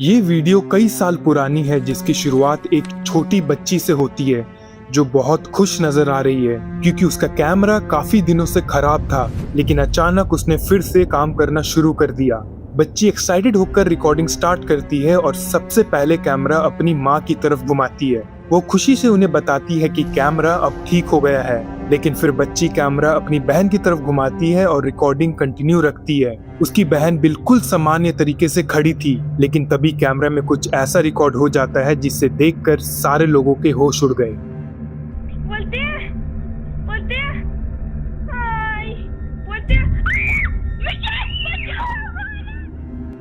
ये वीडियो कई साल पुरानी है जिसकी शुरुआत एक छोटी बच्ची से होती है जो बहुत खुश नजर आ रही है क्योंकि उसका कैमरा काफी दिनों से खराब था, लेकिन अचानक उसने फिर से काम करना शुरू कर दिया। बच्ची एक्साइटेड होकर रिकॉर्डिंग स्टार्ट करती है और सबसे पहले कैमरा अपनी माँ की तरफ घुमाती है। वो खुशी से उन्हें बताती है कि कैमरा अब ठीक हो गया है, लेकिन फिर बच्ची कैमरा अपनी बहन की तरफ घुमाती है और रिकॉर्डिंग कंटिन्यू रखती है। उसकी बहन बिल्कुल सामान्य तरीके से खड़ी थी, लेकिन तभी कैमरा में कुछ ऐसा रिकॉर्ड हो जाता है जिससे देखकर सारे लोगों के होश उड़ गए।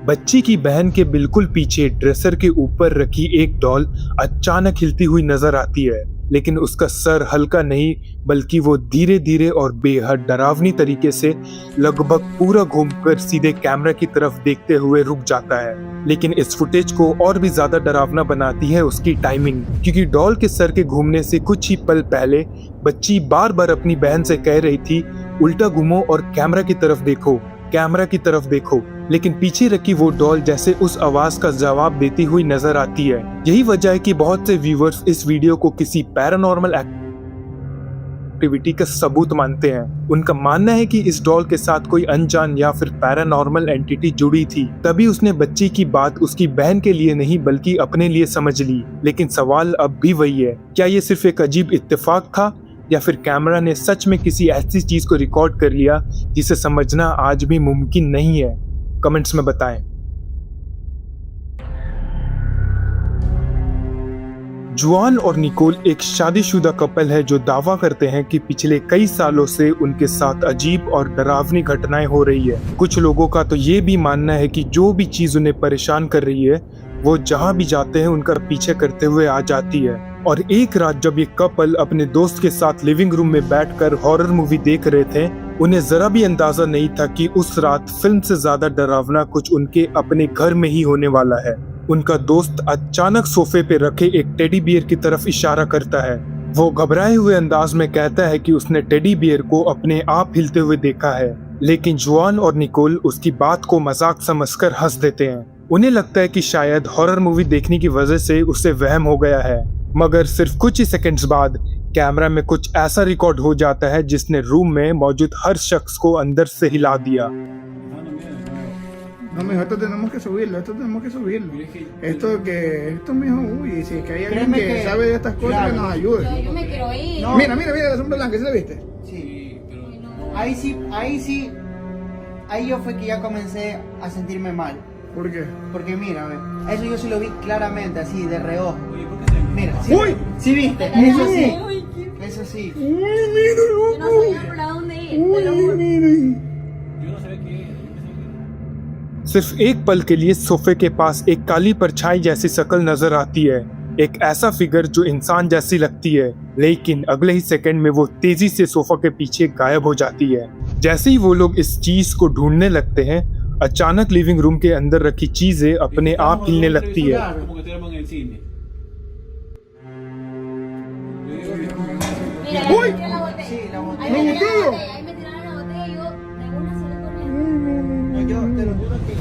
बच्ची की बहन के बिल्कुल पीछे ड्रेसर के ऊपर रखी एक डॉल अचानक हिलती हुई नजर आती है, लेकिन उसका सर हल्का नहीं बल्कि वो धीरे धीरे और बेहद डरावनी तरीके से लगभग पूरा घूमकर सीधे कैमरा की तरफ देखते हुए रुक जाता है। लेकिन इस फुटेज को और भी ज्यादा डरावना बनाती है उसकी टाइमिंग, क्योंकि डॉल के सर के घूमने से कुछ ही पल पहले बच्ची बार बार अपनी बहन से कह रही थी, उल्टा घूमो और कैमरा की तरफ देखो, कैमरा की तरफ देखो, लेकिन पीछे रखी वो डॉल जैसे उस आवाज का जवाब देती हुई नजर आती है। यही वजह है कि बहुत से व्यूअर्स इस वीडियो को किसी पैरानॉर्मल एक्टिविटी का सबूत मानते हैं। उनका मानना है कि इस डॉल के साथ कोई अनजान या फिर पैरानॉर्मल एंटिटी जुड़ी थी, तभी उसने बच्ची की बात उसकी बहन के लिए नहीं बल्कि अपने लिए समझ ली। लेकिन सवाल अब भी वही है, क्या ये सिर्फ एक अजीब इत्तेफाक था या फिर कैमरा ने सच में किसी ऐसी चीज को रिकॉर्ड कर लिया जिसे समझना आज भी मुमकिन नहीं है? कमेंट्स में बताएं। जुआन और निकोल एक शादीशुदा कपल है जो दावा करते हैं कि पिछले कई सालों से उनके साथ अजीब और डरावनी घटनाएं हो रही है। कुछ लोगों का तो ये भी मानना है कि जो भी चीज उन्हें परेशान कर रही है वो जहां भी जाते हैं उनका पीछे करते हुए आ जाती है। और एक रात जब ये कपल अपने दोस्त के साथ लिविंग रूम में बैठकर हॉरर मूवी देख रहे थे, उन्हें जरा भी अंदाजा नहीं था कि उस रात फिल्म से ज्यादा डरावना कुछ उनके अपने घर में ही होने वाला है। उनका दोस्त अचानक सोफे पे रखे एक टेडी बियर की तरफ इशारा करता है। वो घबराए हुए अंदाज में कहता है कि उसने टेडी बियर को अपने आप हिलते हुए देखा है, लेकिन जुआन और निकोल उसकी बात को मजाक समझकर हंस देते हैं। उन्हें लगता है कि शायद हॉरर मूवी देखने की वजह से उसे वहम हो गया है, मगर सिर्फ कुछ ही सेकंड्स बाद कैमरा में कुछ ऐसा रिकॉर्ड हो जाता है जिसने रूम में मौजूद हर शख्स को अंदर से हिला दिया। No, mijo, esto tenemos que subirlo, Esto, mijo, uy, si es que hay alguien que sabe de estas cosas que nos ayude. Yo me quiero ir. No. Mira, la sombra blanca, ¿sí la viste? Sí, pero ahí sí, ahí yo fue que ya comencé a sentirme mal. ¿Por qué? Porque mira, ve, eso yo sí lo vi claramente, así, de reojo. Mira, ¡Uy! ¿Sí viste? Eso sí, eso sí. Uy, mira, Yo no loco. sabía para dónde ir. Te lo Uy, juro. mira. सिर्फ एक पल के लिए सोफे के पास एक काली परछाई जैसी शक्ल नजर आती है, एक ऐसा फिगर जो इंसान जैसी लगती है, लेकिन अगले ही सेकंड में वो तेजी से सोफा के पीछे गायब हो जाती है। जैसे ही वो लोग इस चीज को ढूंढने लगते हैं, अचानक लिविंग रूम के अंदर रखी चीजें अपने आप हिलने लगती है। Mira, Uy. ahí la botella. Sí, la botella. Ahí me ¿La tiraron la botella? botella, ahí me tiraron la botella y yo de una salí corriendo. No, yo te lo juro que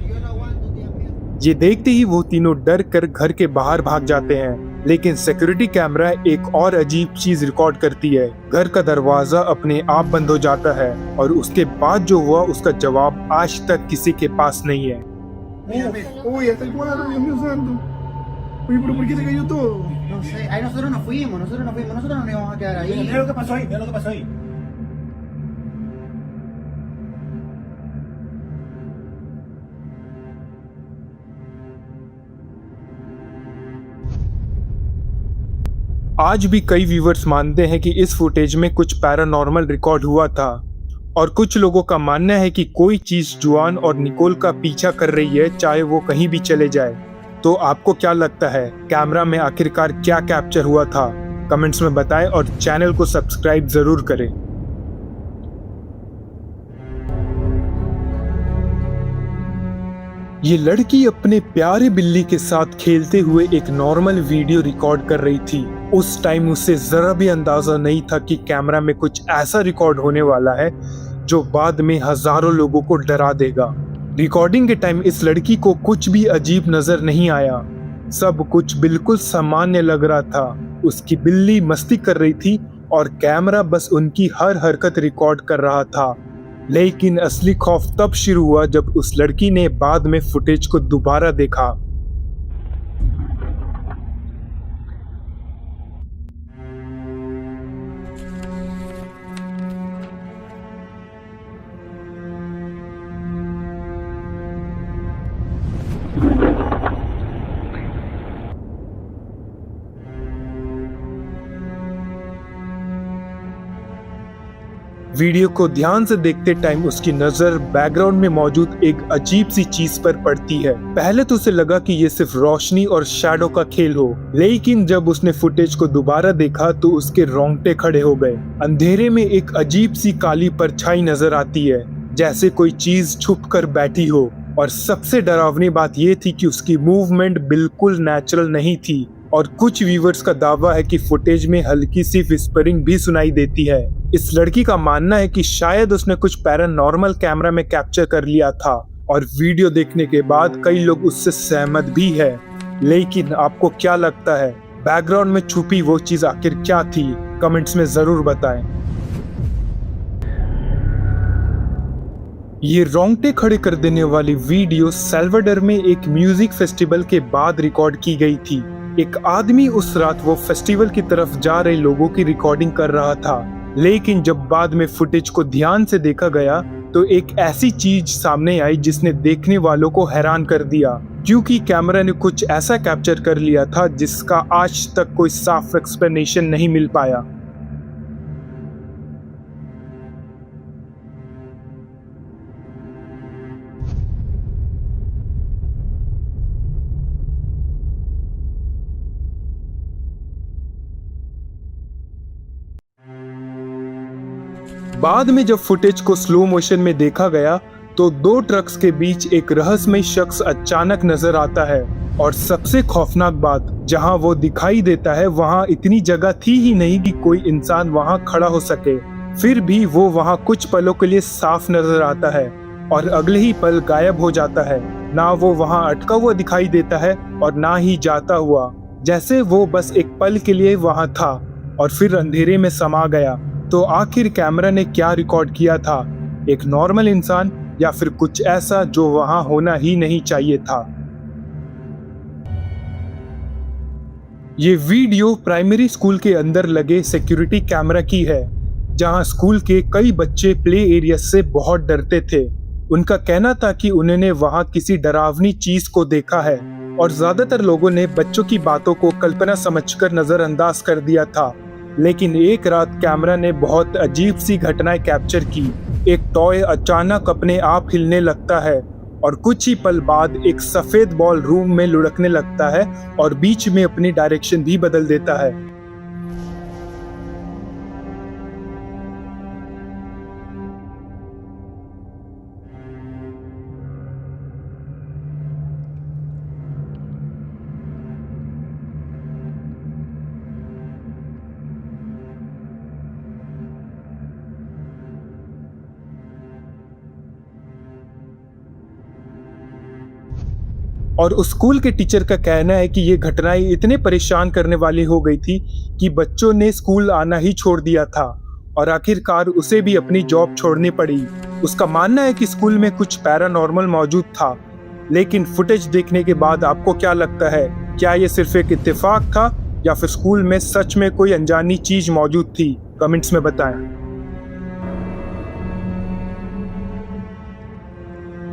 yo no aguanto, Dios mío. ये देखते ही वो तीनों डर कर घर के बाहर भाग जाते हैं, लेकिन सिक्योरिटी कैमरा एक और अजीब चीज रिकॉर्ड करती है। घर का दरवाजा अपने आप बंद हो जाता है और उसके बाद जो हुआ उसका जवाब आज तक किसी के पास नहीं है। Uy, hasta el cuadro, Dios mío santo. Oye, pero ¿por qué se cayó todo? No sé, ahí nosotros nos fuimos, nosotros no nos íbamos a quedar ahí. Mira lo que pasó ahí, mira lo que pasó ahí. आज भी कई viewers मानते हैं कि इस footage में कुछ paranormal record हुआ था, और कुछ लोगों का मानना है कि कोई चीज जुआन और निकोल का पीछा कर रही है, चाहे वो कहीं भी चले जाए। तो आपको क्या लगता है, कैमरा में आखिरकार क्या कैप्चर हुआ था? कमेंट्स में बताएं और चैनल को सब्सक्राइब जरूर करें। ये लड़की अपने प्यारे बिल्ली के साथ खेलते हुए एक नॉर्मल वीडियो रिकॉर्ड कर रही थी। उस टाइम उसे जरा भी अंदाजा नहीं था कि कैमरा में कुछ ऐसा रिकॉर्ड होने वाला है जो बाद में हजारों लोगों को डरा देगा। रिकॉर्डिंग के टाइम इस लड़की को कुछ भी अजीब नजर नहीं आया। सब कुछ बिल्कुल सामान्य लग रहा था। उसकी बिल्ली मस्ती कर रही थी और कैमरा बस उनकी हर हरकत रिकॉर्ड कर रहा था। लेकिन असली खौफ तब शुरू हुआ जब उस लड़की ने बाद में फुटेज को दोबारा देखा। वीडियो को ध्यान से देखते टाइम उसकी नजर बैकग्राउंड में मौजूद एक अजीब सी चीज पर पड़ती है। पहले तो उसे लगा कि ये सिर्फ रोशनी और शैडो का खेल हो, लेकिन जब उसने फुटेज को दोबारा देखा तो उसके रोंगटे खड़े हो गए। अंधेरे में एक अजीब सी काली परछाई नजर आती है, जैसे कोई चीज छुप कर बैठी हो। और सबसे डरावनी बात यह थी कि उसकी मूवमेंट बिल्कुल नेचुरल नहीं थी। और कुछ व्यूवर्स का दावा है कि फुटेज में हल्की सी विस्परिंग भी सुनाई देती है। इस लड़की का मानना है कि शायद उसने कुछ पैरानॉर्मल कैमरा में कैप्चर कर लिया था और वीडियो देखने के बाद कई लोग उससे सहमत भी है। लेकिन आपको क्या लगता है, बैकग्राउंड में छुपी वो चीज आखिर क्या थी? कमेंट्स में जरूर बताएं। ये रोंगटे खड़े कर देने वाली वीडियो साल्वाडोर में एक म्यूजिक फेस्टिवल के बाद रिकॉर्ड की गई थी। एक आदमी उस रात वो फेस्टिवल की तरफ जा रहे लोगों की रिकॉर्डिंग कर रहा था। लेकिन जब बाद में फुटेज को ध्यान से देखा गया तो एक ऐसी चीज सामने आई जिसने देखने वालों को हैरान कर दिया, क्योंकि कैमरा ने कुछ ऐसा कैप्चर कर लिया था जिसका आज तक कोई साफ एक्सप्लेनेशन नहीं मिल पाया। बाद में जब फुटेज को स्लो मोशन में देखा गया तो दो ट्रक्स के बीच एक रहस्यमय शख्स अचानक नजर आता है। और सबसे खौफनाक बात, जहां वो दिखाई देता है वहां इतनी जगह थी ही नहीं कि कोई इंसान वहां खड़ा हो सके। फिर भी वो वहां कुछ पलों के लिए साफ नजर आता है और अगले ही पल गायब हो जाता है। ना वो वहां अटका हुआ दिखाई देता है और ना ही जाता हुआ, जैसे वो बस एक पल के लिए वहां था और फिर अंधेरे में समा गया। तो आखिर कैमरा ने क्या रिकॉर्ड किया था? एक नॉर्मल इंसान या फिर कुछ ऐसा जो वहां होना ही नहीं चाहिए था? ये वीडियो प्राइमरी स्कूल के अंदर लगे सिक्योरिटी कैमरा की है, जहां स्कूल के कई बच्चे प्ले एरिया से बहुत डरते थे। उनका कहना था कि उन्होंने वहां किसी डरावनी चीज को देखा है और ज्यादातर लोगों ने बच्चों की बातों को कल्पना समझकर नजरअंदाज कर दिया था। लेकिन एक रात कैमरा ने बहुत अजीब सी घटनाएं कैप्चर की। एक टॉय अचानक अपने आप हिलने लगता है और कुछ ही पल बाद एक सफेद बॉल रूम में लुढ़कने लगता है और बीच में अपनी डायरेक्शन भी बदल देता है। और उस स्कूल के टीचर का कहना है कि ये घटनाएं इतने परेशान करने वाली हो गई थी कि बच्चों ने स्कूल आना ही छोड़ दिया था और आखिरकार उसे भी अपनी जॉब छोड़नी पड़ी। उसका मानना है कि स्कूल में कुछ पैरानॉर्मल मौजूद था। लेकिन फुटेज देखने के बाद आपको क्या लगता है, क्या ये सिर्फ एक इत्तेफाक था या फिर स्कूल में सच में कोई अनजानी चीज मौजूद थी? कमेंट्स में बताएं।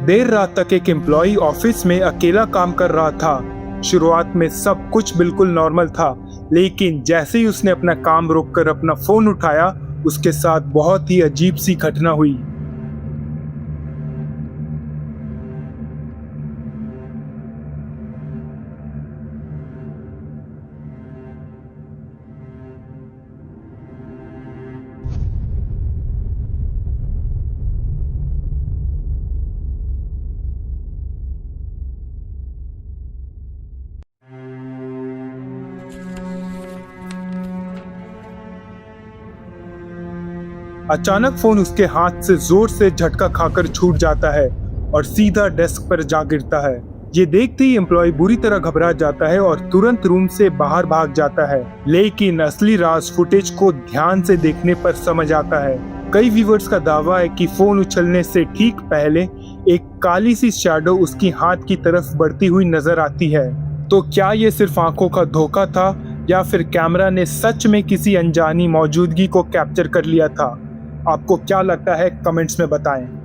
देर रात तक एक एम्प्लॉई ऑफिस में अकेला काम कर रहा था। शुरुआत में सब कुछ बिल्कुल नॉर्मल था, लेकिन जैसे ही उसने अपना काम रोककर अपना फोन उठाया, उसके साथ बहुत ही अजीब सी घटना हुई। अचानक फोन उसके हाथ से जोर से झटका खाकर छूट जाता है और सीधा डेस्क पर जा गिरता है। ये देखते ही एम्प्लॉय बुरी तरह घबरा जाता है और तुरंत रूम से बाहर भाग जाता है, लेकिन असली राज फुटेज को ध्यान से देखने पर समझ आता है। कई व्यूअर्स का दावा है कि फोन उछलने से ठीक पहले एक काली सी शैडो उसकी हाथ की तरफ बढ़ती हुई नजर आती है। तो क्या ये सिर्फ आंखों का धोखा था या फिर कैमरा ने सच में किसी अनजानी मौजूदगी को कैप्चर कर लिया था? आपको क्या लगता है, कमेंट्स में बताएं।